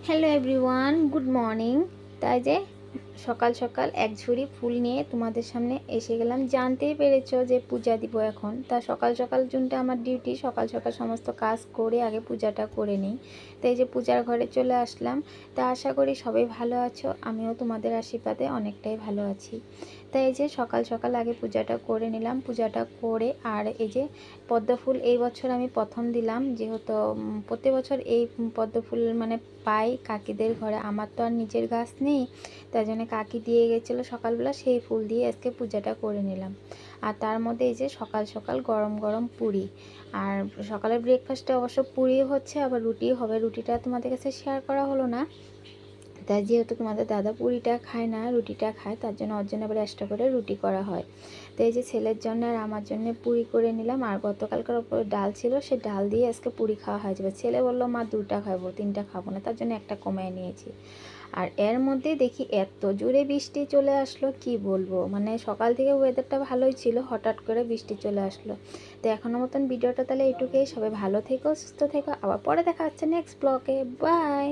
Hello everyone, good morning. তাই যে সকাল সকাল এক ঝুড়ি ফুল নিয়ে তোমাদের সামনে এসে গেলাম। জানতেই পেরেছো যে পূজা দিব এখন। তা সকাল সকাল জুনটা আমার ডিউটি, সকাল সকাল সমস্ত কাজ করে আগে পূজাটা করে নিই। তাই যে পূজার ঘরে চলে আসলাম। তা আশা করি সবাই ভালো আছো, আমিও তোমাদের আশীর্বাদে অনেকটাই ভালো আছি। তাই এই যে সকাল সকাল আগে পূজাটা করে নিলাম। পূজাটা করে আর এই যে পদ্ম ফুল এই বছর আমি প্রথম দিলাম, যেহেতু প্রতি বছর এই পদ্ম ফুল মানে পাই কাকিদের ঘরে। আমার তো আর নিজের গাছ নেই, তাই জন্য কাকি দিয়ে গেছিলো সকালবেলা, সেই ফুল দিয়ে আজকে পূজাটা করে নিলাম। আর তার মধ্যে এই যে সকাল সকাল গরম গরম পুরি, আর সকালের ব্রেকফাস্টে অবশ্য পুরি হচ্ছে, আবার রুটি হবে। রুটিটা তোমাদের কাছে শেয়ার করা হলো না, তাই যেহেতু তোমাদের দাদা পুরিটা খায় না, রুটিটা খায়, তার জন্য ওর জন্য আবার এক্সট্রা করে রুটি করা হয়। তো এই যে ছেলের জন্য আর আমার জন্য পুরি করে নিলাম। আর গতকালকার ওপরে ডাল ছিল, সে ডাল দিয়ে আজকে পুরি খাওয়া হয়ে যাবে। ছেলে বললো মা দুটা খাবো, তিনটা খাবো না, তার জন্য একটা কমিয়ে নিয়েছি। আর এর মধ্যেই দেখি এত জোরে বৃষ্টি চলে আসলো, কি বলবো। মানে সকাল থেকে ওয়েদারটা ভালোই ছিল, হঠাৎ করে বৃষ্টি চলে আসলো। তো এখনো মতন ভিডিওটা তাহলে এইটুকুই। সবাই ভালো থেকো, সুস্থ থেকো, আবার পরে দেখা হচ্ছে নেক্সট ব্লগে। বাই।